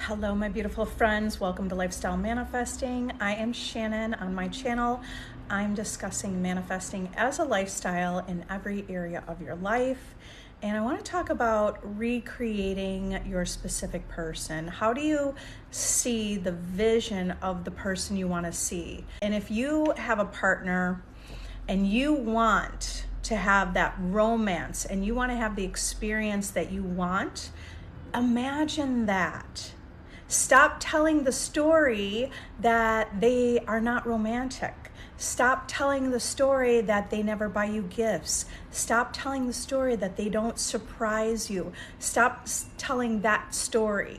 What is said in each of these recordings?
Hello, my beautiful friends. Welcome to Lifestyle Manifesting. I am Shannon. On my channel, I'm discussing manifesting as a lifestyle in every area of your life. And I want to talk about recreating your specific person. How do you see the vision of the person you want to see? And if you have a partner and you want to have that romance and you want to have the experience that you want, imagine that. Stop telling the story that they are not romantic. Stop telling the story that they never buy you gifts. Stop telling the story that they don't surprise you. Stop telling that story.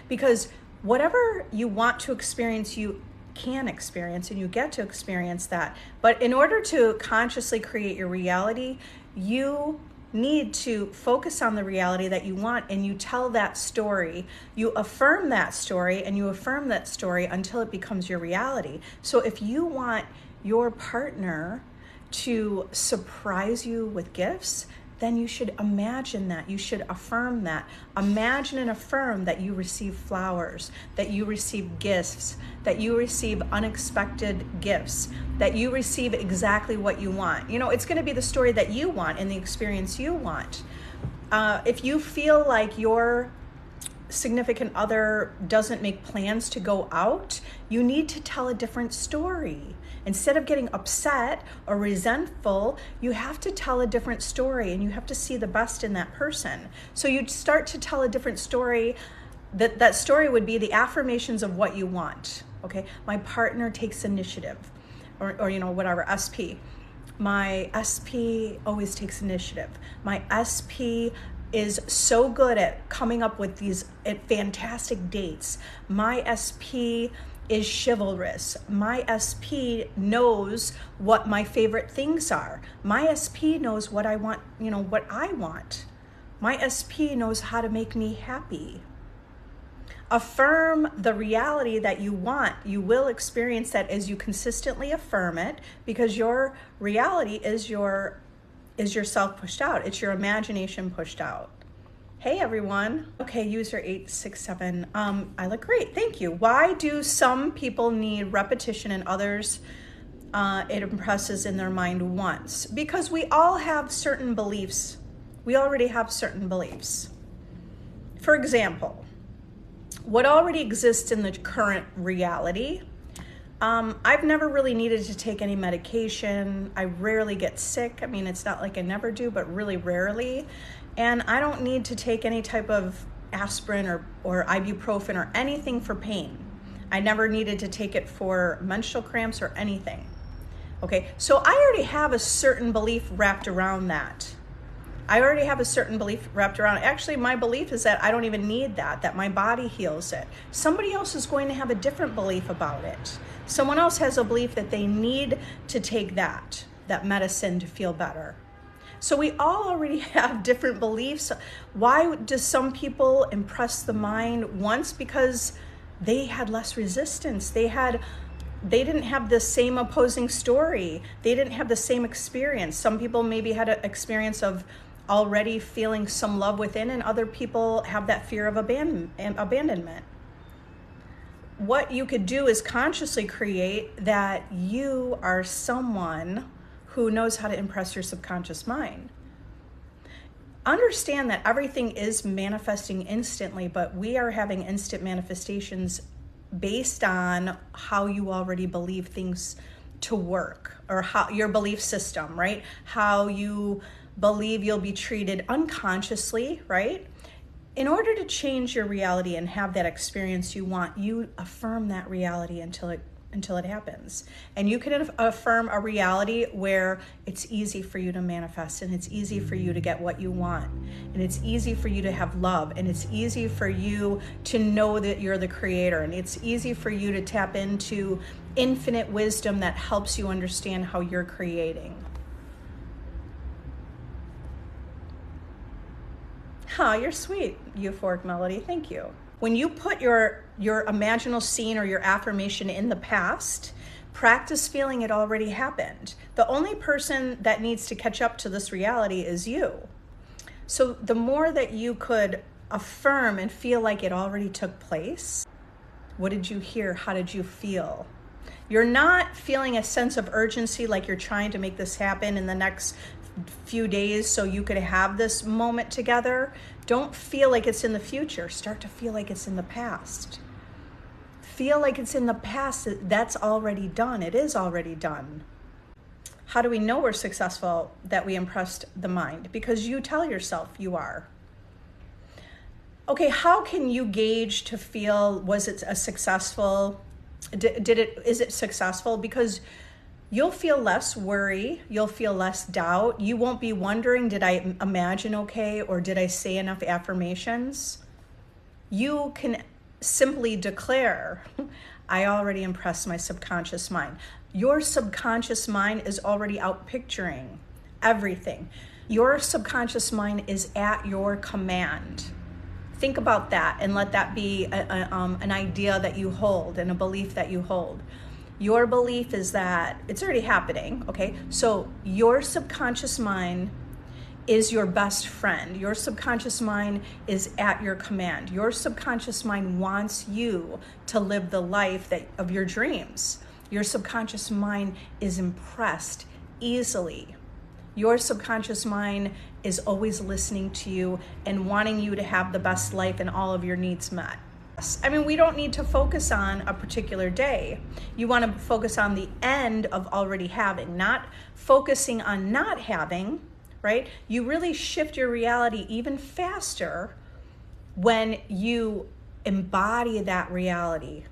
Because whatever you want to experience, you can experience and you get to experience that. But in order to consciously create your reality, you need to focus on the reality that you want, and you tell that story. You affirm that story and you affirm that story until it becomes your reality. So if you want your partner to surprise you with gifts, then you should imagine that. You should affirm that. Imagine and affirm that you receive flowers, that you receive gifts, that you receive unexpected gifts, that you receive exactly what you want. You know, it's going to be the story that you want and the experience you want. If you feel like your significant other doesn't make plans to go out, you need to tell a different story. Instead of getting upset or resentful, you have to tell a different story and you have to see the best in that person. So you start to tell a different story. That story would be the affirmations of what you want. Okay, my partner takes initiative, or you know, whatever, SP. My SP always takes initiative. My SP is so good at coming up with these fantastic dates. My SP is chivalrous. My SP knows what my favorite things are. My SP knows what I want, you know, what I want. My SP knows how to make me happy. Affirm the reality that you want. You will experience that as you consistently affirm it, because your reality is yourself pushed out. It's your imagination pushed out. Hey everyone. Okay, user 867. I look great, thank you. Why do some people need repetition and others it impresses in their mind once? Because we all have certain beliefs. We already have certain beliefs. For example, what already exists in the current reality. I've never really needed to take any medication. I rarely get sick. I mean, it's not like I never do, but really rarely. And I don't need to take any type of aspirin or ibuprofen or anything for pain. I never needed to take it for menstrual cramps or anything. Okay, so I already have a certain belief wrapped around that. Actually, my belief is that I don't even need that my body heals it. Somebody else is going to have a different belief about it. Someone else has a belief that they need to take that medicine to feel better. So we all already have different beliefs. Why do some people impress the mind once? Because they had less resistance. They didn't have the same opposing story. They didn't have the same experience. Some people maybe had an experience of already feeling some love within, and other people have that fear of abandonment. What you could do is consciously create that you are someone who knows how to impress your subconscious mind. Understand that everything is manifesting instantly, but we are having instant manifestations based on how you already believe things to work, or how your belief system, right? How you believe you'll be treated unconsciously, right? In order to change your reality and have that experience you want, you affirm that reality until it happens. And you can affirm a reality where it's easy for you to manifest, and it's easy for you to get what you want, and it's easy for you to have love, and it's easy for you to know that you're the creator, and it's easy for you to tap into infinite wisdom that helps you understand how you're creating. You're sweet, euphoric melody, thank you. When you put your imaginal scene or your affirmation in the past, practice feeling it already happened. The only person that needs to catch up to this reality is you. So the more that you could affirm and feel like it already took place. What did you hear? How did you feel? You're not feeling a sense of urgency like you're trying to make this happen in the next few days so you could have this moment together. Don't feel like it's in the future. Start to feel like it's in the past. Feel like it's in the past. That's already done. It is already done. How do we know we're successful, that we impressed the mind? Because you tell yourself you are. Okay, how can you gauge to feel, was it a successful, is it successful? Because you'll feel less worry, you'll feel less doubt. You won't be wondering, did I imagine okay, or did I say enough affirmations? You can simply declare, I already impressed my subconscious mind. Your subconscious mind is already out picturing everything. Your subconscious mind is at your command. Think about that and let that be an idea that you hold and a belief that you hold. Your belief is that it's already happening, okay? So your subconscious mind is your best friend. Your subconscious mind is at your command. Your subconscious mind wants you to live the life of your dreams. Your subconscious mind is impressed easily. Your subconscious mind is always listening to you and wanting you to have the best life and all of your needs met. I mean, we don't need to focus on a particular day. You want to focus on the end of already having, not focusing on not having, right? You really shift your reality even faster when you embody that reality.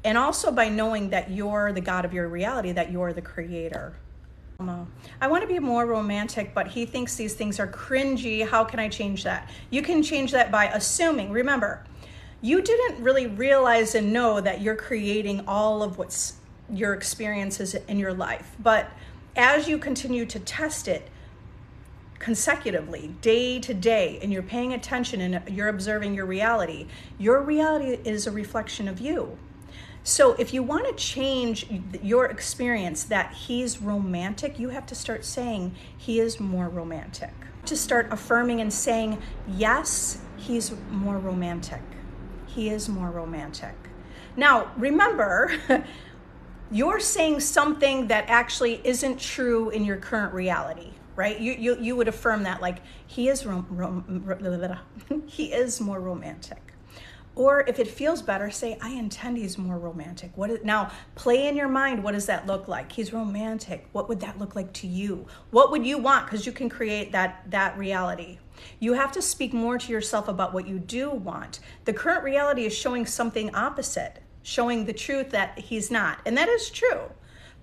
And also by knowing that you're the God of your reality, that you're the creator. I want to be more romantic, but he thinks these things are cringy. How can I change that? You can change that by assuming. Remember, you didn't really realize and know that you're creating all of what's your experiences in your life. But as you continue to test it consecutively, day to day, and you're paying attention and you're observing your reality is a reflection of you. So if you want to change your experience that he's romantic, you have to start saying he is more romantic. To start affirming and saying, yes, he's more romantic. He is more romantic. Now, remember, you're saying something that actually isn't true in your current reality, right? You would affirm that, like, he is he is more romantic. Or if it feels better, say, I intend he's more romantic. Now, play in your mind, what does that look like? He's romantic. What would that look like to you? What would you want? Because you can create that reality. You have to speak more to yourself about what you do want. The current reality is showing something opposite, showing the truth that he's not. And that is true.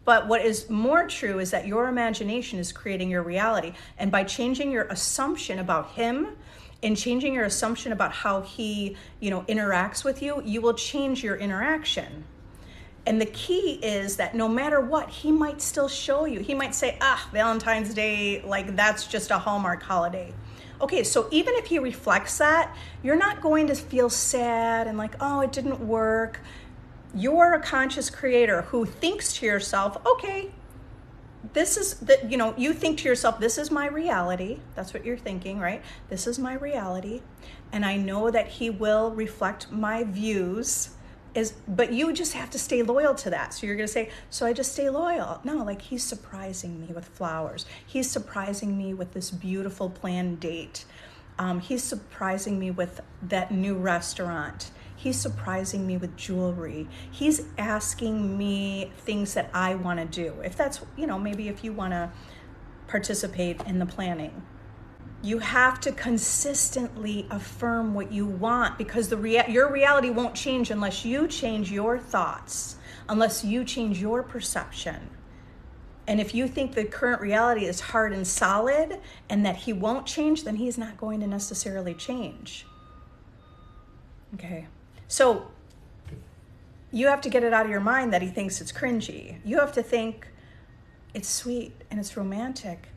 But what is more true is that your imagination is creating your reality. And by changing your assumption about him, and changing your assumption about how he, interacts with you, you will change your interaction. And the key is that no matter what, he might still show you. He might say, Valentine's Day, like that's just a Hallmark holiday. Okay, so even if he reflects that, you're not going to feel sad and like, oh, it didn't work. You're a conscious creator who thinks to yourself, okay, this is you think to yourself, this is my reality. That's what you're thinking, right? This is my reality. And I know that he will reflect my views, but you just have to stay loyal to that. So you're going to say, so I just stay loyal. No, like he's surprising me with flowers. He's surprising me with this beautiful planned date. He's surprising me with that new restaurant. He's surprising me with jewelry. He's asking me things that I want to do. If that's, maybe if you want to participate in the planning. You have to consistently affirm what you want, because your reality won't change unless you change your thoughts, unless you change your perception. And if you think the current reality is hard and solid and that he won't change, then he's not going to necessarily change. Okay. So you have to get it out of your mind that he thinks it's cringy. You have to think it's sweet and it's romantic,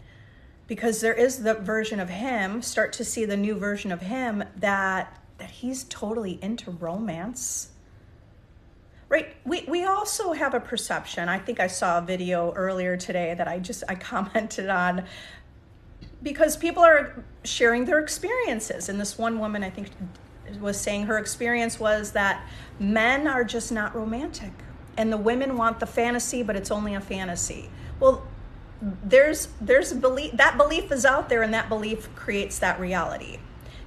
because there is the version of him, start to see the new version of him that he's totally into romance. Right? We also have a perception. I think I saw a video earlier today that I commented on. because people are sharing their experiences. And this one woman, I think, was saying her experience was that men are just not romantic, and the women want the fantasy, but it's only a fantasy. Well, there's a belief, that belief is out there, and that belief creates that reality.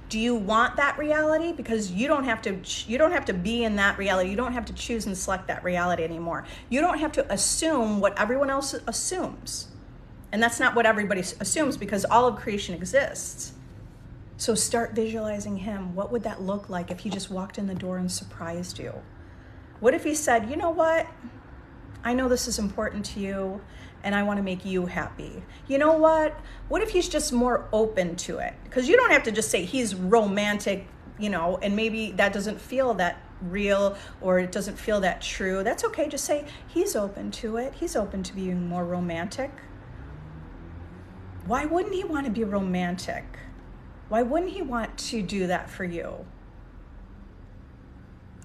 Do you want that reality? Because you don't have to be in that reality. You don't have to choose and select that reality anymore. You don't have to assume what everyone else assumes. And that's not what everybody assumes, because all of creation exists. So start visualizing him. What would that look like if he just walked in the door and surprised you? What if he said, you know what? I know this is important to you, and I want to make you happy. You know what? What if he's just more open to it? Because you don't have to just say he's romantic, and maybe that doesn't feel that real, or it doesn't feel that true. That's okay. Just say he's open to it. He's open to being more romantic. Why wouldn't he want to be romantic? Why wouldn't he want to do that for you?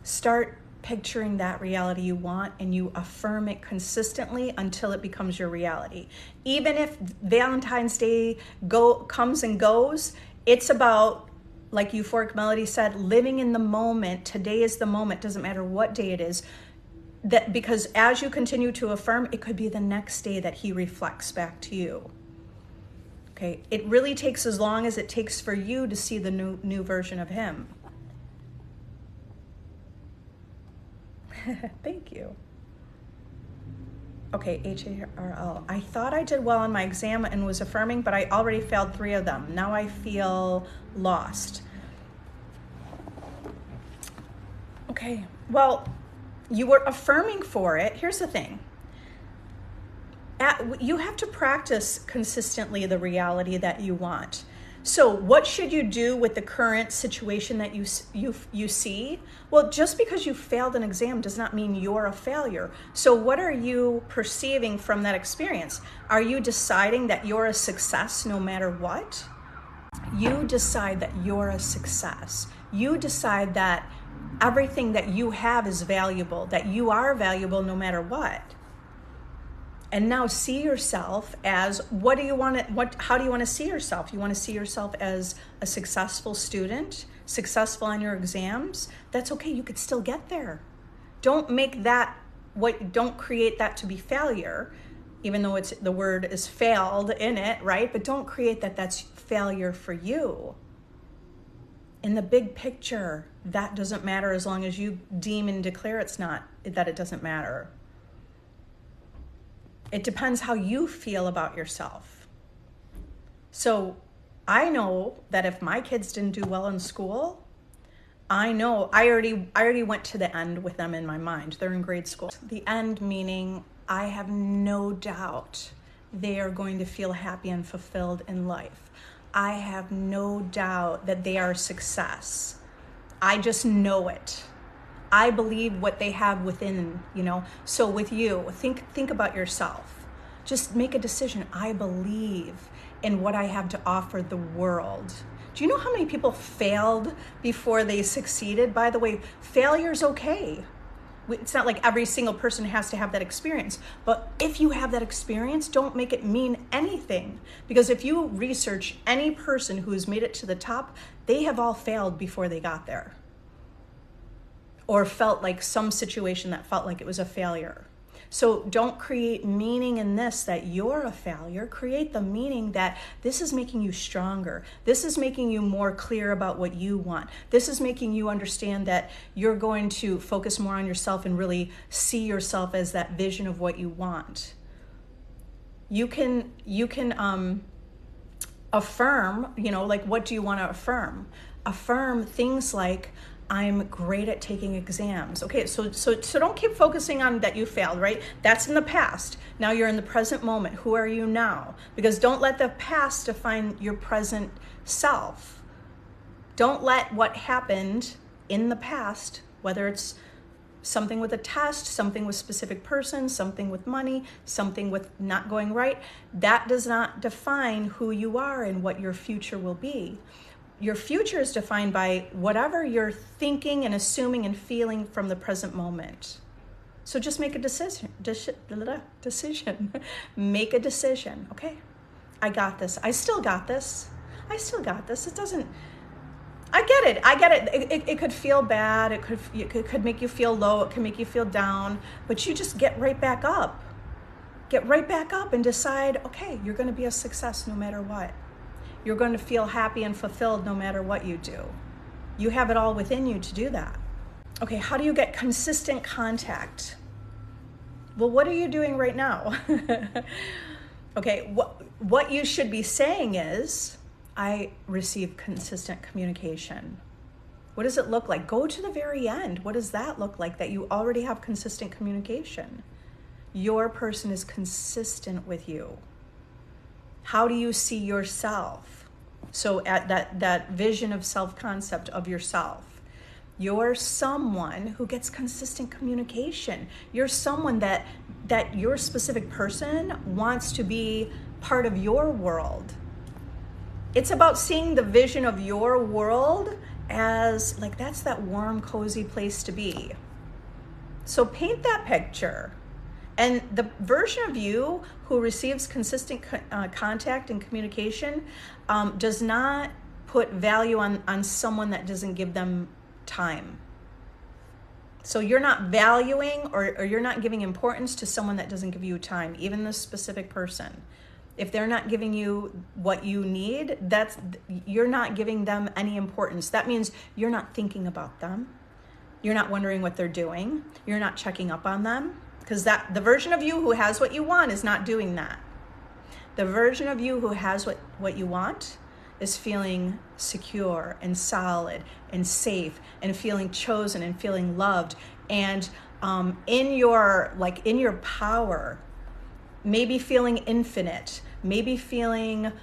Start picturing that reality you want, and you affirm it consistently until it becomes your reality. Even if Valentine's Day comes and goes, it's about, like Euphoric Melody said, living in the moment. Today is the moment. Doesn't matter what day it is. That, because as you continue to affirm, it could be the next day that he reflects back to you. Okay, it really takes as long as it takes for you to see the new version of him. Thank you. Okay, HARL. I thought I did well on my exam and was affirming, but I already failed 3 of them. Now I feel lost. Okay, well, you were affirming for it. Here's the thing. You have to practice consistently the reality that you want. So what should you do with the current situation that you see? Well, just because you failed an exam does not mean you're a failure. So what are you perceiving from that experience? Are you deciding that you're a success no matter what? You decide that you're a success. You decide that everything that you have is valuable, that you are valuable no matter what. And now see yourself as, how do you want to see yourself? You want to see yourself as a successful student, successful on your exams? That's okay, you could still get there. Don't make that, don't create that to be failure, even though the word is failed in it, right? But don't create that's failure for you. In the big picture, that doesn't matter as long as you deem and declare that it doesn't matter. It depends how you feel about yourself. So I know that if my kids didn't do well in school, I know I already went to the end with them in my mind. They're in grade school. The end meaning I have no doubt they are going to feel happy and fulfilled in life. I have no doubt that they are a success. I just know it. I believe what they have within, So with you, think about yourself. Just make a decision. I believe in what I have to offer the world. Do you know how many people failed before they succeeded? By the way, failure's okay. It's not like every single person has to have that experience. But if you have that experience, don't make it mean anything. Because if you research any person who has made it to the top, they have all failed before they got there. Or felt like some situation that felt like it was a failure. So don't create meaning in this that you're a failure. Create the meaning that this is making you stronger. This is making you more clear about what you want. This is making you understand that you're going to focus more on yourself and really see yourself as that vision of what you want. You can affirm, like, what do you want to affirm? Affirm things like, I'm great at taking exams. Okay, so don't keep focusing on that you failed, right? That's in the past. Now you're in the present moment. Who are you now? Because don't let the past define your present self. Don't let what happened in the past, whether it's something with a test, something with specific person, something with money, something with not going right, that does not define who you are and what your future will be. Your future is defined by whatever you're thinking and assuming and feeling from the present moment. So just make a decision. Make a decision, okay? I got this. I still got this. I still got this. It doesn't, I get it. It could feel bad. It could make you feel low. It can make you feel down, but you just get right back up. Get right back up and decide, okay, you're going to be a success no matter what. You're going to feel happy and fulfilled no matter what you do. You have it all within you to do that. Okay, how do you get consistent contact? Well, what are you doing right now? Okay, what you should be saying is, I receive consistent communication. What does it look like? Go to the very end. What does that look like, that you already have consistent communication? Your person is consistent with you. How do you see yourself? So at that vision of self-concept of yourself, you're someone who gets consistent communication. You're someone that your specific person wants to be part of your world. It's about seeing the vision of your world as like, that's that warm, cozy place to be. So paint that picture. And the version of you who receives consistent contact and communication does not put value on someone that doesn't give them time. So you're not valuing or you're not giving importance to someone that doesn't give you time, even this specific person. If they're not giving you what you need, you're not giving them any importance. That means you're not thinking about them. You're not wondering what they're doing. You're not checking up on them. Because the version of you who has what you want is not doing that. The version of you who has what you want is feeling secure and solid and safe and feeling chosen and feeling loved and in your power, maybe feeling infinite, maybe feeling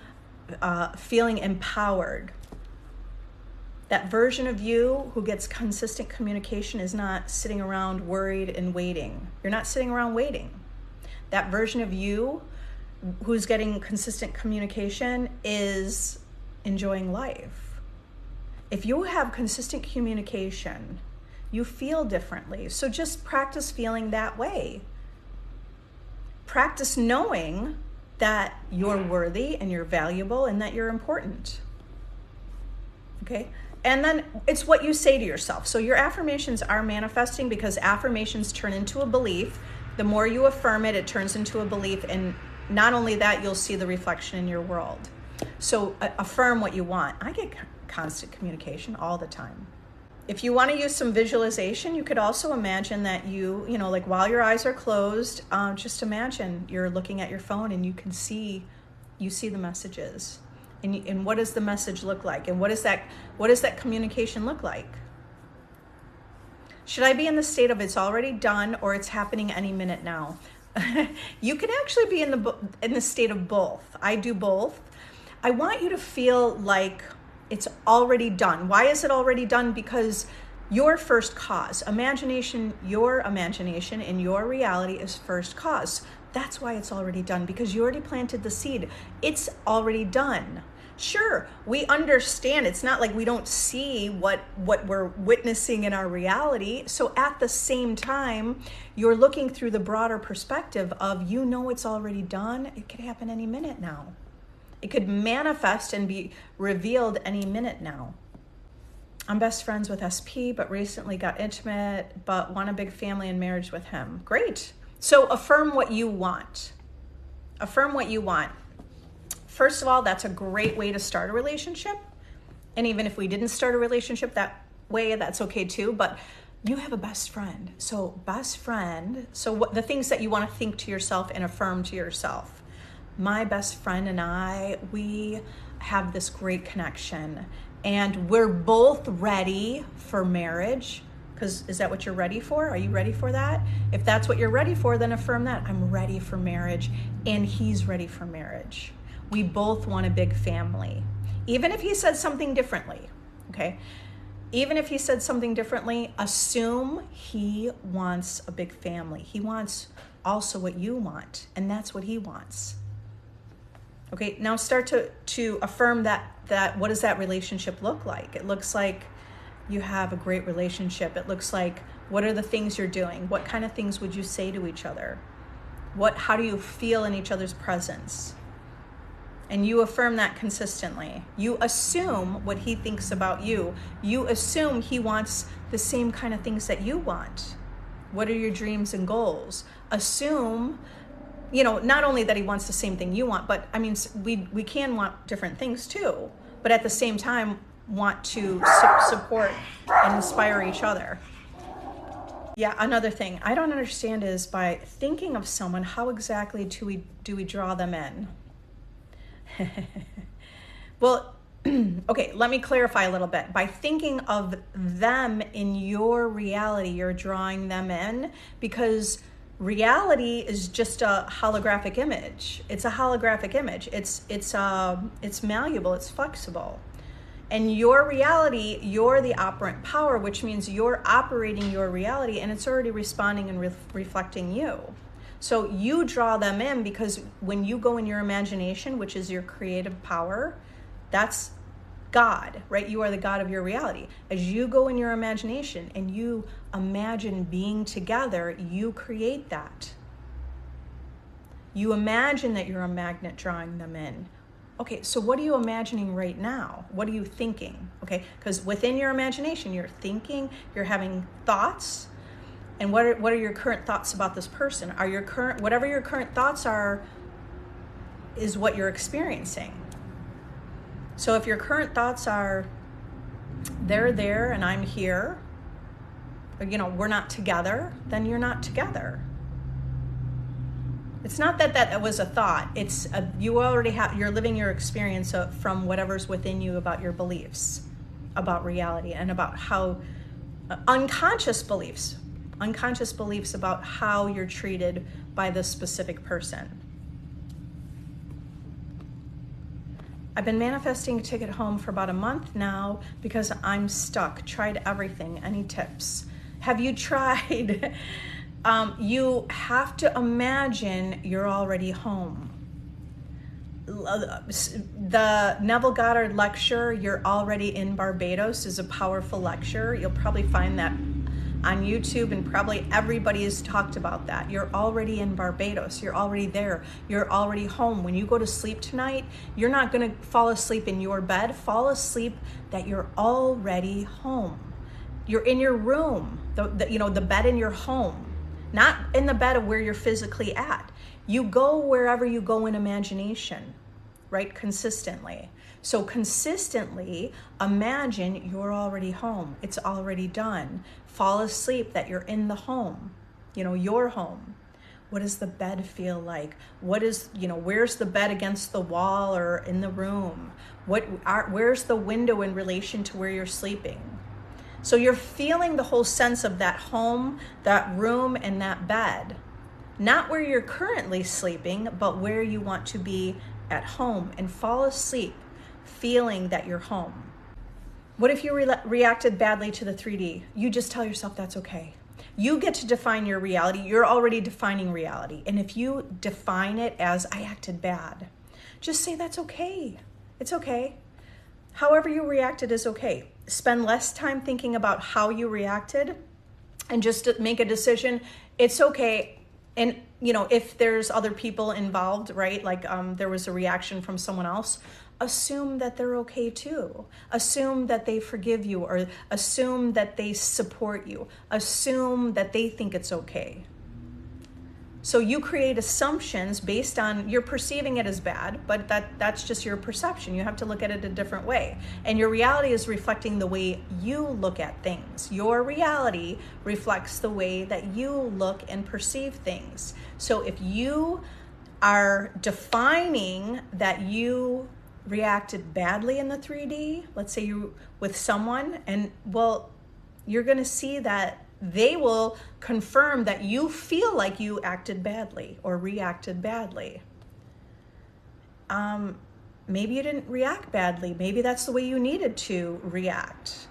empowered. That version of you who gets consistent communication is not sitting around worried and waiting. You're not sitting around waiting. That version of you who's getting consistent communication is enjoying life. If you have consistent communication, you feel differently. So just practice feeling that way. Practice knowing that you're worthy and you're valuable and that you're important. Okay? And then it's what you say to yourself. So your affirmations are manifesting because affirmations turn into a belief. The more you affirm it, it turns into a belief. And not only that, you'll see the reflection in your world. So affirm what you want. I get constant communication all the time. If you want to use some visualization, you could also imagine that like while your eyes are closed, just imagine you're looking at your phone and you see the messages. And what does the message look like? And what does that communication look like? Should I be in the state of it's already done or it's happening any minute now? You can actually be in the state of both. I do both. I want you to feel like it's already done. Why is it already done? Because your first cause, your imagination in your reality is first cause. That's why it's already done, because you already planted the seed. It's already done. Sure, we understand. It's not like we don't see what we're witnessing in our reality. So at the same time, you're looking through the broader perspective of, it's already done. It could happen any minute now. It could manifest and be revealed any minute now. I'm best friends with SP, but recently got intimate, but want a big family and marriage with him. Great. So affirm what you want. Affirm what you want. First of all, that's a great way to start a relationship. And even if we didn't start a relationship that way, that's okay too. But you have a best friend. So the things that you want to think to yourself and affirm to yourself. My best friend and I, we have this great connection. And we're both ready for marriage. Because is that what you're ready for? Are you ready for that? If that's what you're ready for, then affirm that. I'm ready for marriage. And he's ready for marriage. We both want a big family. Even if he said something differently, okay? Even if he said something differently, assume he wants a big family. He wants also what you want, and that's what he wants. Okay, now start to affirm that what does that relationship look like? It looks like you have a great relationship. It looks like, what are the things you're doing? What kind of things would you say to each other? How do you feel in each other's presence? And you affirm that consistently. You assume what he thinks about you. You assume he wants the same kind of things that you want. What are your dreams and goals? Assume, not only that he wants the same thing you want, but I mean, we can want different things too, but at the same time want to support and inspire each other. Yeah, another thing I don't understand is by thinking of someone, how exactly do we draw them in? Well, okay, let me clarify a little bit. By thinking of them in your reality, you're drawing them in, because reality is just a holographic image. It's a holographic image. It's malleable, it's flexible. And your reality, you're the operant power, which means you're operating your reality and it's already responding and reflecting you. So you draw them in because when you go in your imagination, which is your creative power, that's God, right? You are the God of your reality. As you go in your imagination and you imagine being together, you create that. You imagine that you're a magnet drawing them in. Okay, so what are you imagining right now? What are you thinking? Okay, because within your imagination, you're thinking, you're having thoughts. And what are your current thoughts about this person? Whatever your current thoughts are, is what you're experiencing. So if your current thoughts are, they're there and I'm here, or, we're not together, then you're not together. It's not that was a thought. It's you're living your experience from whatever's within you about your beliefs, about reality, and about how unconscious beliefs about how you're treated by this specific person. I've been manifesting a ticket home for about a month now because I'm stuck. Tried everything. Any tips? Have you tried? You have to imagine you're already home. The Neville Goddard lecture, You're Already in Barbados, is a powerful lecture. You'll probably find that on YouTube, and probably everybody has talked about that. You're already in Barbados. You're already there. You're already home. When you go to sleep tonight, you're not going to fall asleep in your bed. Fall asleep that you're already home. You're in your room, the bed in your home, not in the bed of where you're physically at. You go wherever you go in imagination, right? Consistently. So consistently imagine you're already home. It's already done. Fall asleep that you're in the home, your home. What does the bed feel like? Where's the bed against the wall or in the room? Where's the window in relation to where you're sleeping? So you're feeling the whole sense of that home, that room, and that bed. Not where you're currently sleeping, but where you want to be at home, and fall asleep feeling that you're home. What if you reacted badly to the 3D? You just tell yourself that's okay. You get to define your reality. You're already defining reality. And if you define it as I acted bad, just say that's okay. It's okay. However you reacted is okay. Spend less time thinking about how you reacted and just make a decision. It's okay. And, if there's other people involved, right? Like there was a reaction from someone else, assume that they're okay too. Assume that they forgive you, or assume that they support you. Assume that they think it's okay. So you create assumptions based on, you're perceiving it as bad, but that's just your perception. You have to look at it a different way. And your reality is reflecting the way you look at things. Your reality reflects the way that you look and perceive things. So if you are defining that you reacted badly in the 3D, let's say you with someone, and you're going to see that they will confirm that you feel like you acted badly or reacted badly. Maybe you didn't react badly. Maybe that's the way you needed to react.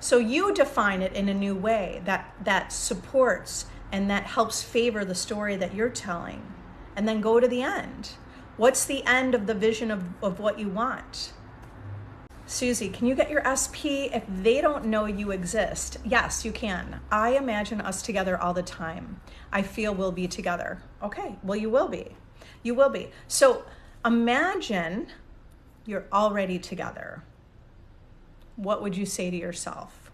So you define it in a new way that supports and that helps favor the story that you're telling. And then go to the end. What's the end of the vision of what you want? Susie, can you get your SP if they don't know you exist? Yes, you can. I imagine us together all the time. I feel we'll be together. Okay, well, you will be. You will be. So imagine you're already together. What would you say to yourself?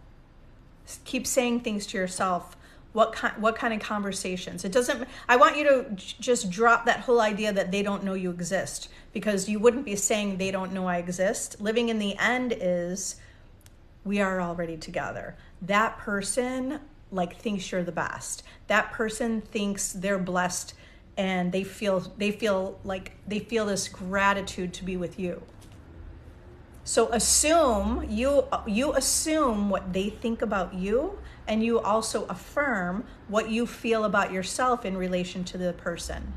Keep saying things to yourself. What kind of conversations? It doesn't, I want you to just drop that whole idea that they don't know you exist, because you wouldn't be saying they don't know I exist. Living in the end is, we are already together. That person thinks you're the best. That person thinks they're blessed, and they feel this gratitude to be with you. So you assume what they think about you, and you also affirm what you feel about yourself in relation to the person.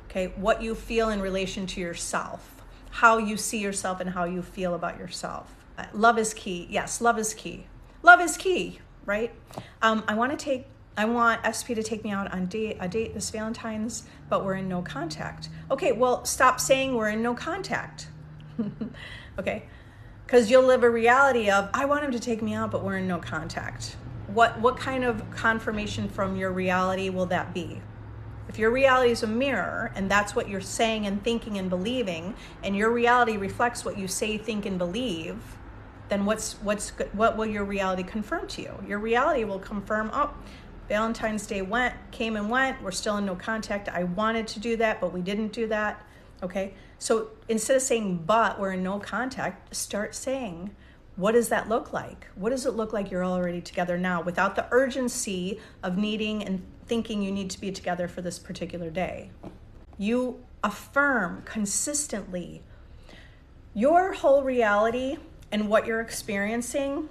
Okay, what you feel in relation to yourself, how you see yourself and how you feel about yourself. Love is key. Yes, love is key. Love is key, right? I want SP to take me out on a date this Valentine's, but we're in no contact. Okay, well, stop saying we're in no contact. Okay, because you'll live a reality of, I want him to take me out, but we're in no contact. What kind of confirmation from your reality will that be? If your reality is a mirror, and that's what you're saying and thinking and believing, and your reality reflects what you say, think, and believe, then what will your reality confirm to you? Your reality will confirm, oh, Valentine's Day came and went, we're still in no contact. I wanted to do that, but we didn't do that. Okay, so instead of saying, but we're in no contact, start saying, what does that look like? What does it look like you're already together now, without the urgency of needing and thinking you need to be together for this particular day? You affirm consistently. Your whole reality and what you're experiencing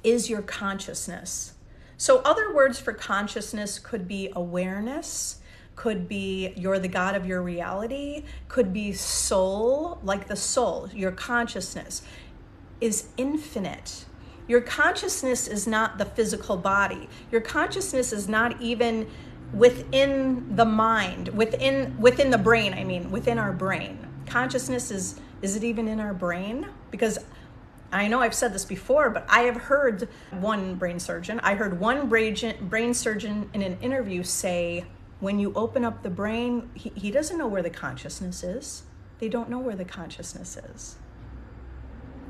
is your consciousness. So other words for consciousness could be awareness, could be you're the God of your reality, could be soul, like the soul. Your consciousness is infinite. Your consciousness is not the physical body. Your consciousness is not even within the mind, within the brain, within our brain. Consciousness is it even in our brain? Because I know I've said this before, but I have heard one brain surgeon in an interview say, when you open up the brain, he doesn't know where the consciousness is. They don't know where the consciousness is.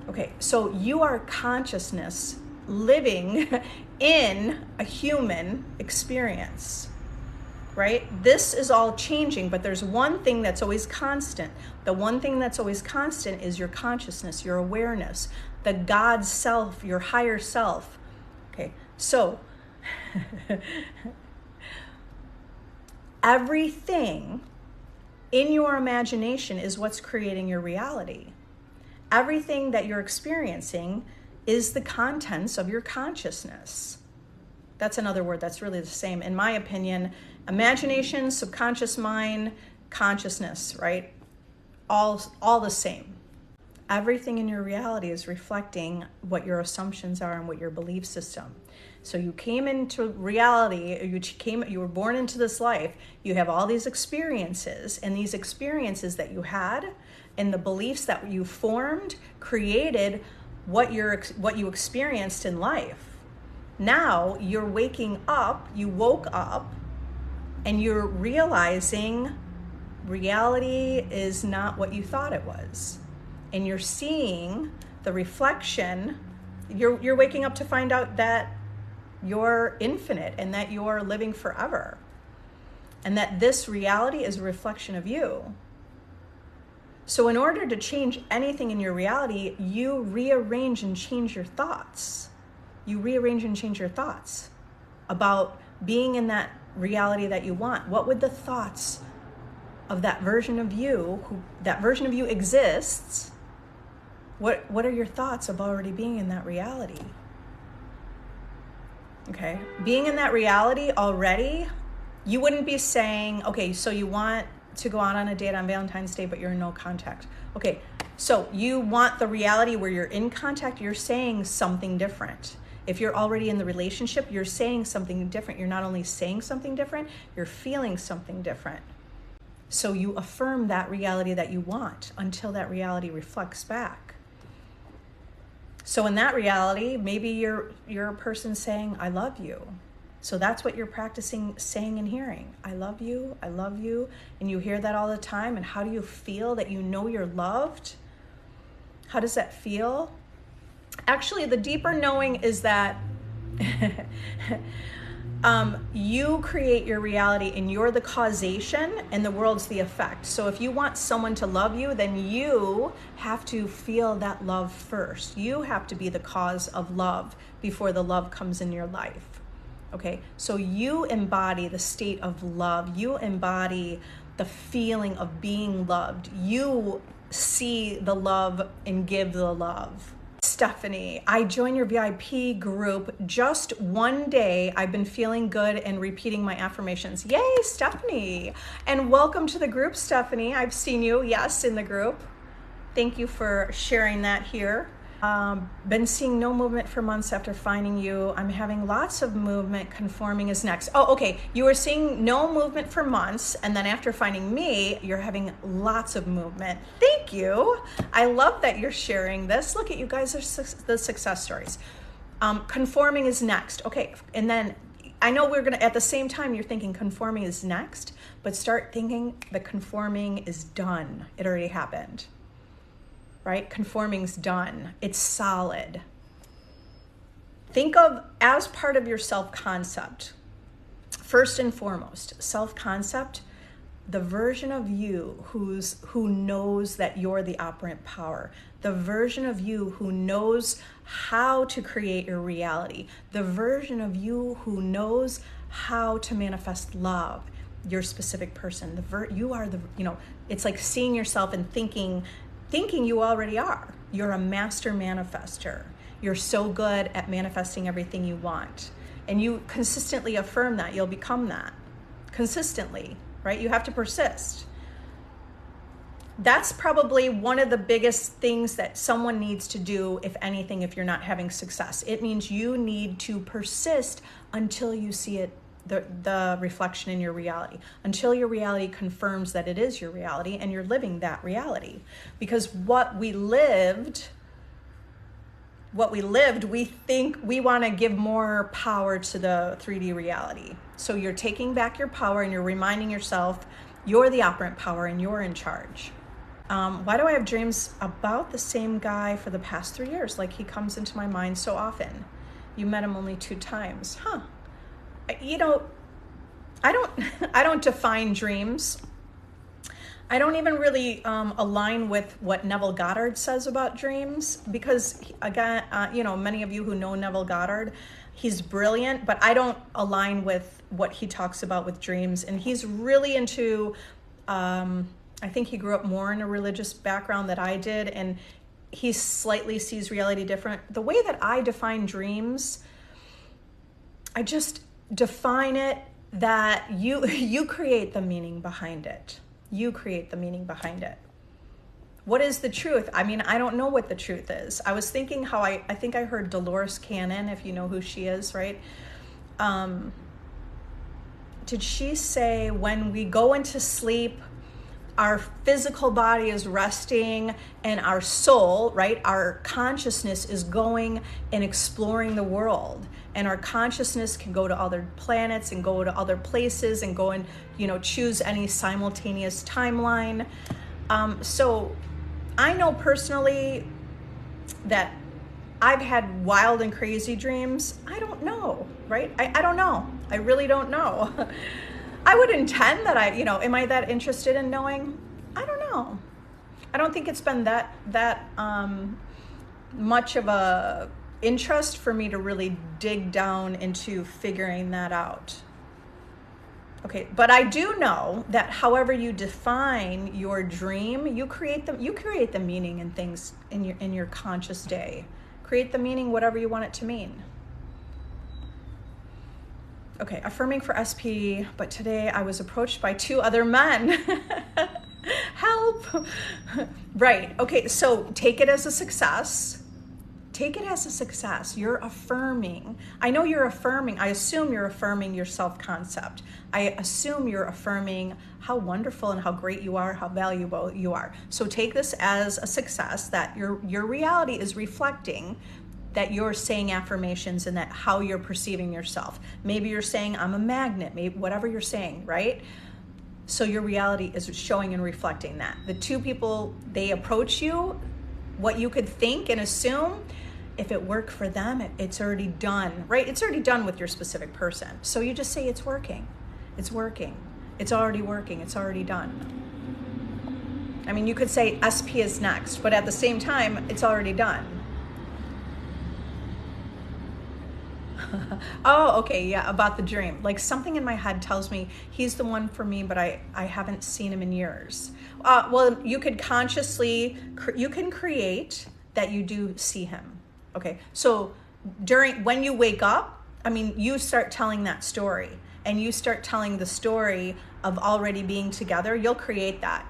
Okay, so you are consciousness living in a human experience, right? This is all changing, but there's one thing that's always constant. The one thing that's always constant is your consciousness, your awareness, the God self, your higher self. Okay, so everything in your imagination is what's creating your reality. Everything that you're experiencing is the contents of your consciousness. That's another word that's really the same. In my opinion, imagination, subconscious mind, consciousness, right? All the same. Everything in your reality is reflecting what your assumptions are and what your belief system. So you came into reality, you were born into this life, you have all these experiences, and these experiences that you had and the beliefs that you formed created what you experienced in life. Now you're waking up, you woke up, and you're realizing reality is not what you thought it was. And you're seeing the reflection, you're waking up to find out that you're infinite and that you're living forever. And that this reality is a reflection of you. So in order to change anything in your reality, you rearrange and change your thoughts. You rearrange and change your thoughts about being in that reality that you want. What would the thoughts of that version of you, that version of you exists, what are your thoughts of already being in that reality? Okay, being in that reality already, you wouldn't be saying, okay, so you want to go out on a date on Valentine's Day, but you're in no contact. Okay, so you want the reality where you're in contact, you're saying something different. If you're already in the relationship, you're saying something different. You're not only saying something different, you're feeling something different. So you affirm that reality that you want until that reality reflects back. So in that reality, maybe you're a person saying, I love you. So that's what you're practicing saying and hearing. I love you, and you hear that all the time. And how do you feel that you know you're loved? How does that feel? Actually, the deeper knowing is that you create your reality, and you're the causation and the world's the effect. So if you want someone to love you, then you have to feel that love first. You have to be the cause of love before the love comes in your life. Okay, so you embody the state of love. You embody the feeling of being loved. You see the love and give the love. Stephanie, I joined your VIP group just one day. I've been feeling good and repeating my affirmations. Yay, Stephanie. And welcome to the group, Stephanie. I've seen you, yes, in the group. Thank you for sharing that here. Been seeing no movement for months after finding you. I'm having lots of movement. Conforming is next. Oh, okay. You were seeing no movement for months, and then after finding me, you're having lots of movement. Thank you. I love that you're sharing this. Look at you guys are the success stories. Conforming is next. Okay, and then I know we're gonna, at the same time, you're thinking conforming is next, but start thinking the conforming is done. It already happened. Right? Conforming's done. It's solid. Think of as part of your self-concept. First and foremost, self-concept, the version of you who knows that you're the operant power. The version of you who knows how to create your reality. The version of you who knows how to manifest love. Your specific person. You are the, it's like seeing yourself and thinking you already are. You're a master manifester. You're so good at manifesting everything you want. And you consistently affirm that. You'll become that. Consistently, right? You have to persist. That's probably one of the biggest things that someone needs to do, if anything, if you're not having success. It means you need to persist until you see it, the reflection in your reality, until your reality confirms that it is your reality and you're living that reality. Because what we lived, we think we want to give more power to the 3D reality. So you're taking back your power and you're reminding yourself you're the operant power and you're in charge. Why do I have dreams about the same guy for the past 3 years? Like he comes into my mind so often. You met him only 2 times. Huh. I don't define dreams. I don't even really align with what Neville Goddard says about dreams, because again, many of you who know Neville Goddard, he's brilliant, but I don't align with what he talks about with dreams. And he's really into, I think he grew up more in a religious background than I did, and he slightly sees reality different. The way that I define dreams, I just define it that you create the meaning behind it. You create the meaning behind it. What is the truth? I mean, I don't know what the truth is. I was thinking how I think I heard Dolores Cannon, if you know who she is, right? Did she say when we go into sleep, our physical body is resting and our soul, right, our consciousness is going and exploring the world, and our consciousness can go to other planets and go to other places and go and choose any simultaneous timeline. So I know personally that I've had wild and crazy dreams. I don't know, right? I don't know. I really don't know. I would intend that am I that interested in knowing? I don't know. I don't think it's been that much of a interest for me to really dig down into figuring that out. Okay, but I do know that however you define your dream, you create the meaning in things in your conscious day. Create the meaning, whatever you want it to mean. Okay, affirming for SP, but today I was approached by 2 other men. Help. Right, okay, so take it as a success. Take it as a success. You're affirming. I know you're affirming. I assume you're affirming your self-concept. I assume you're affirming how wonderful and how great you are, how valuable you are. So take this as a success, that your reality is reflecting that you're saying affirmations and that how you're perceiving yourself. Maybe you're saying I'm a magnet, maybe whatever you're saying, right? So your reality is showing and reflecting that. The two people, they approach you, what you could think and assume, if it worked for them, it's already done, right? It's already done with your specific person. So you just say it's working. It's working. It's already working. It's already done. I mean, you could say SP is next, but at the same time, it's already done. Oh, okay, yeah, about the dream. Like something in my head tells me he's the one for me, but I haven't seen him in years. Well, you could consciously, you can create that you do see him. Okay, so when you wake up, I mean, you start telling that story and you start telling the story of already being together, you'll create that.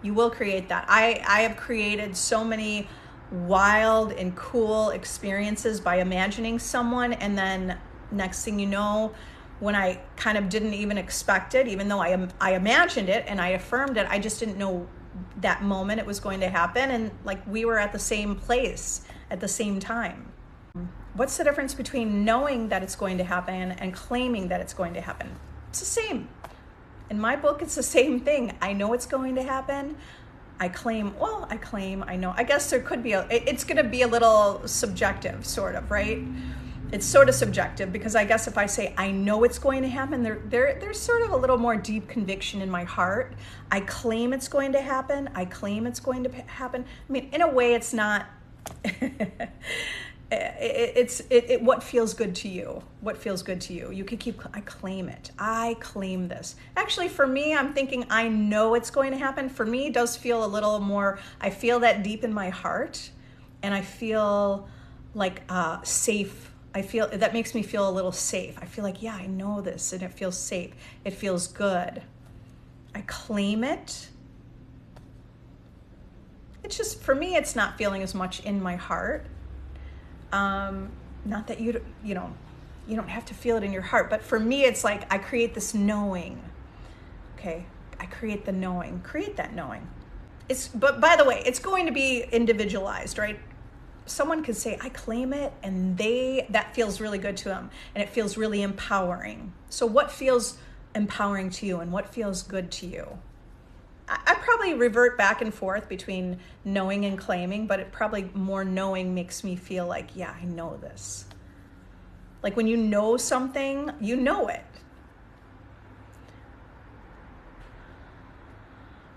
You will create that. I have created so many wild and cool experiences by imagining someone, and then next thing you know, when I kind of didn't even expect it, even though I imagined it and I affirmed it, I just didn't know that moment it was going to happen, and like we were at the same place at the same time. What's the difference between knowing that it's going to happen and claiming that it's going to happen? It's the same. In my book, it's the same thing. I know it's going to happen. I know. I guess there could be it's going to be a little subjective, sort of, right? It's sort of subjective because I guess if I say I know it's going to happen, there's sort of a little more deep conviction in my heart. I claim it's going to happen. I claim it's going to happen. I mean, in a way, it's not. It's what feels good to you. What feels good to you. You could I claim it. I claim this. Actually, for me, I'm thinking I know it's going to happen. For me, it does feel a little more, I feel that deep in my heart, and I feel like safe. I feel that makes me feel a little safe. I feel like, yeah, I know this, and it feels safe. It feels good. I claim it. It's just, for me, it's not feeling as much in my heart. Not that you don't have to feel it in your heart, but for me, it's like I create this knowing. Okay, I create the knowing. Create that knowing. But by the way, it's going to be individualized, right? Someone could say, I claim it, and that feels really good to them, and it feels really empowering. So what feels empowering to you, and what feels good to you? I probably revert back and forth between knowing and claiming, but it probably more knowing makes me feel like, yeah, I know this. Like when you know something, you know it.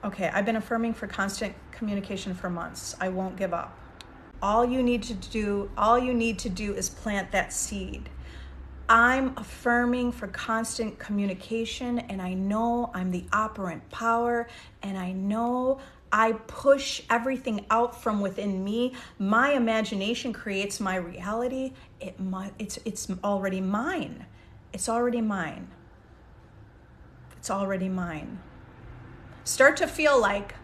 Okay, I've been affirming for constant communication for months. I won't give up. All you need to do is plant that seed. I'm affirming for constant communication, and I know I'm the operant power, and I know I push everything out from within me. My imagination creates my reality. It's already mine. It's already mine. It's already mine. Start to feel like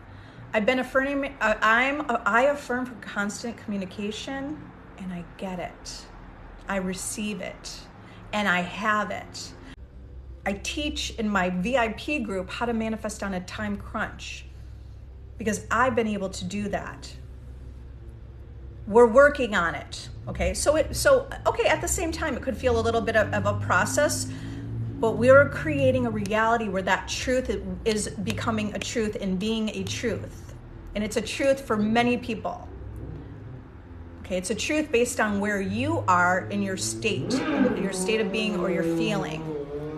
I've been affirming. I affirm for constant communication, and I get it. I receive it. And I have it. I teach in my VIP group how to manifest on a time crunch because I've been able to do that. We're working on it, okay? So at the same time, it could feel a little bit of a process, but we're creating a reality where that truth is becoming a truth and being a truth. And it's a truth for many people. Okay, it's a truth based on where you are in your state of being or your feeling.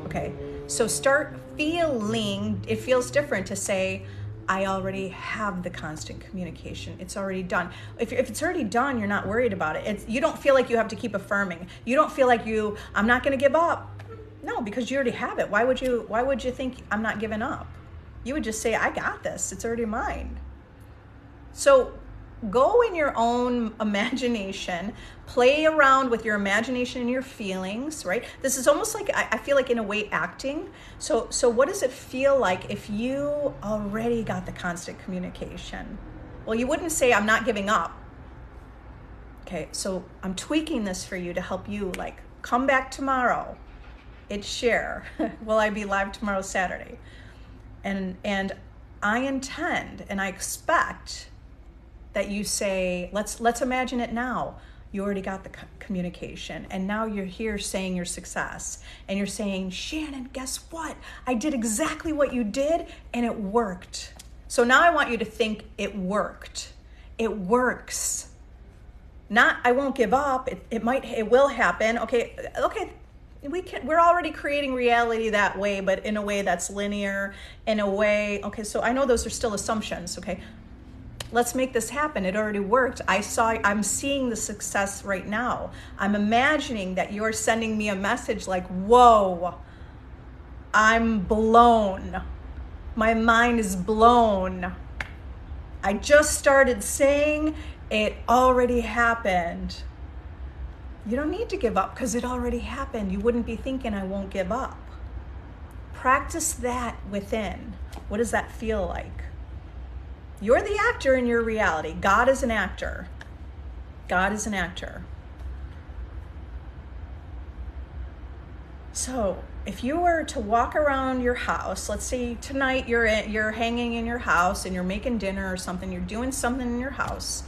Okay, so start feeling, it feels different to say, I already have the constant communication. It's already done. If it's already done, you're not worried about it. You don't feel like you have to keep affirming. You don't feel like I'm not going to give up. No, because you already have it. Why would you think I'm not giving up? You would just say, I got this. It's already mine. So go in your own imagination, play around with your imagination and your feelings, right? This is almost like, I feel like in a way acting. So what does it feel like if you already got the constant communication? Well, you wouldn't say, I'm not giving up. Okay, so I'm tweaking this for you to help you, like, come back tomorrow. It's share. Will I be live tomorrow, Saturday? And I intend and I expect that you say, let's imagine it now. You already got the communication. And now you're here saying your success. And you're saying, Shannon, guess what? I did exactly what you did and it worked. So now I want you to think it worked. It works. Not, I won't give up. It will happen. Okay. We're already creating reality that way, but in a way that's linear, in a way, okay, so I know those are still assumptions, okay? Let's make this happen. It already worked. I'm seeing the success right now. I'm imagining that you're sending me a message like, whoa, I'm blown. My mind is blown. I just started saying it already happened. You don't need to give up because it already happened. You wouldn't be thinking, I won't give up. Practice that within. What does that feel like? You're the actor in your reality. God is an actor. God is an actor. So if you were to walk around your house, let's say tonight you're hanging in your house and you're making dinner or something, you're doing something in your house,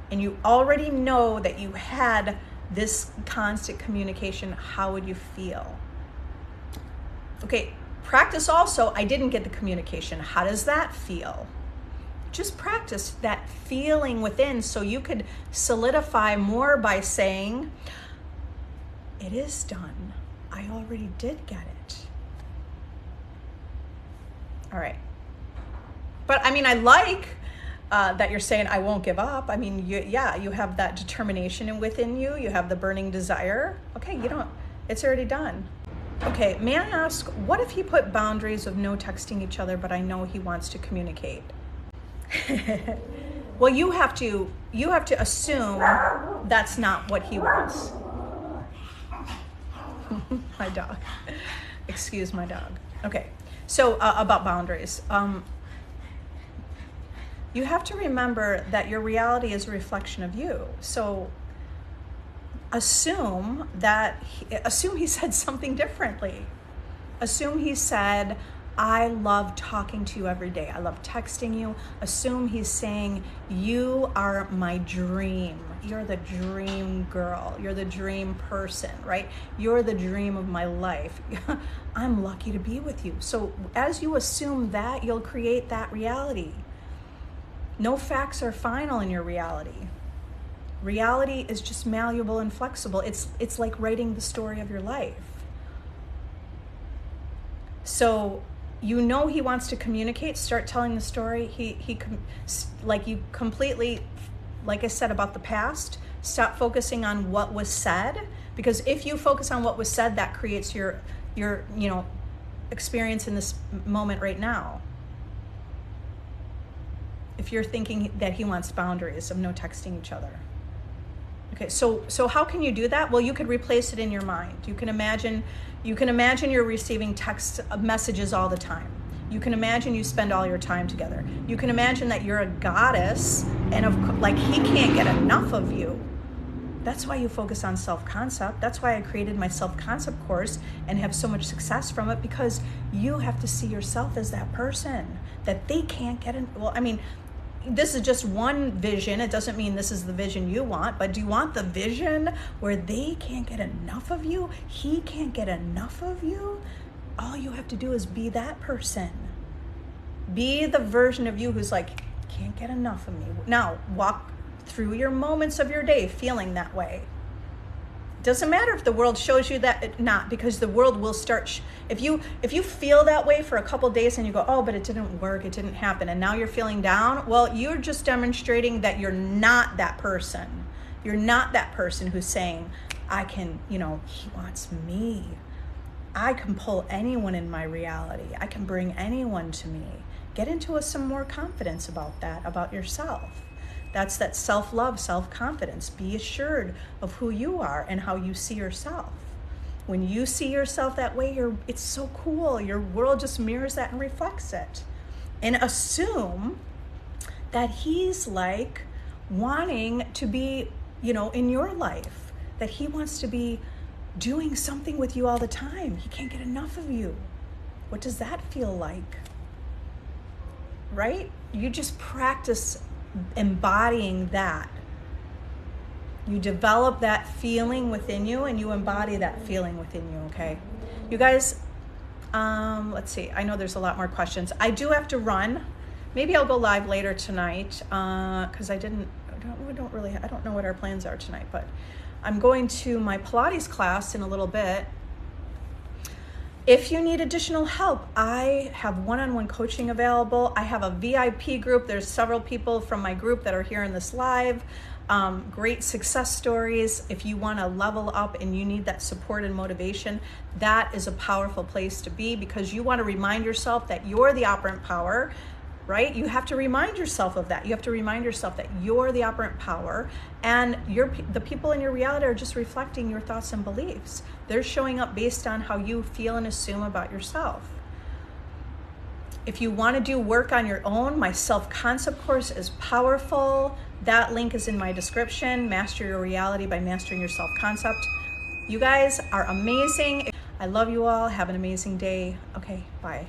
and you already know that you had this constant communication, how would you feel? Okay, practice also, I didn't get the communication. How does that feel? Just practice that feeling within so you could solidify more by saying, it is done. I already did get it. All right. But I mean, I like that you're saying, I won't give up. I mean, you have that determination within you. You have the burning desire. Okay, it's already done. Okay, may I ask, what if he put boundaries of no texting each other, but I know he wants to communicate? Well, you have to assume that's not what he wants. My dog. Excuse my dog. Okay, so about boundaries. You have to remember that your reality is a reflection of you. So assume he said something differently. Assume he said, I love talking to you every day. I love texting you. Assume he's saying, you are my dream. You're the dream girl. You're the dream person, right? You're the dream of my life. I'm lucky to be with you. So as you assume that, you'll create that reality. No facts are final in your reality. Reality is just malleable and flexible. It's like writing the story of your life. So you know he wants to communicate, start telling the story. You completely, like I said about the past, stop focusing on what was said, because if you focus on what was said, that creates your experience in this moment right now. If you're thinking that he wants boundaries of no texting each other. Okay, so how can you do that? Well, you could replace it in your mind. You can imagine you're receiving text messages all the time. You can imagine you spend all your time together. You can imagine that you're a goddess and he can't get enough of you. That's why you focus on self-concept. That's why I created my self-concept course and have so much success from it, because you have to see yourself as that person that they can't get in. Well, I mean, this is just one vision. It doesn't mean this is the vision you want, but do you want the vision where they can't get enough of you? He can't get enough of you? All you have to do is be that person. Be the version of you who's like, can't get enough of me. Now, walk through your moments of your day feeling that way. Doesn't matter if the world shows you that not, because the world will start. If you feel that way for a couple days and you go, oh, but it didn't work, it didn't happen, and now you're feeling down, well, you're just demonstrating that you're not that person. You're not that person who's saying, I can, he wants me. I can pull anyone in my reality. I can bring anyone to me. Get into some more confidence about that, about yourself. That's that self-love, self-confidence. Be assured of who you are and how you see yourself. When you see yourself that way, it's so cool. Your world just mirrors that and reflects it. And assume that he's like wanting to be, in your life, that he wants to be doing something with you all the time. He can't get enough of you. What does that feel like? Right? You just practice embodying that. You develop that feeling within you and you embody that feeling within you, okay? You guys, let's see. I know there's a lot more questions. I do have to run. Maybe I'll go live later tonight because I don't know what our plans are tonight, but I'm going to my Pilates class in a little bit. If you need additional help, I have one-on-one coaching available. I have a VIP group. There's several people from my group that are here in this live. Great success stories. If you want to level up and you need that support and motivation, that is a powerful place to be, because you want to remind yourself that you're the operant power, right? You have to remind yourself of that. You have to remind yourself that you're the operant power, and the people in your reality are just reflecting your thoughts and beliefs. They're showing up based on how you feel and assume about yourself. If you want to do work on your own, my self-concept course is powerful. That link is in my description. Master Your Reality by Mastering Your Self-Concept. You guys are amazing. I love you all. Have an amazing day. Okay, bye.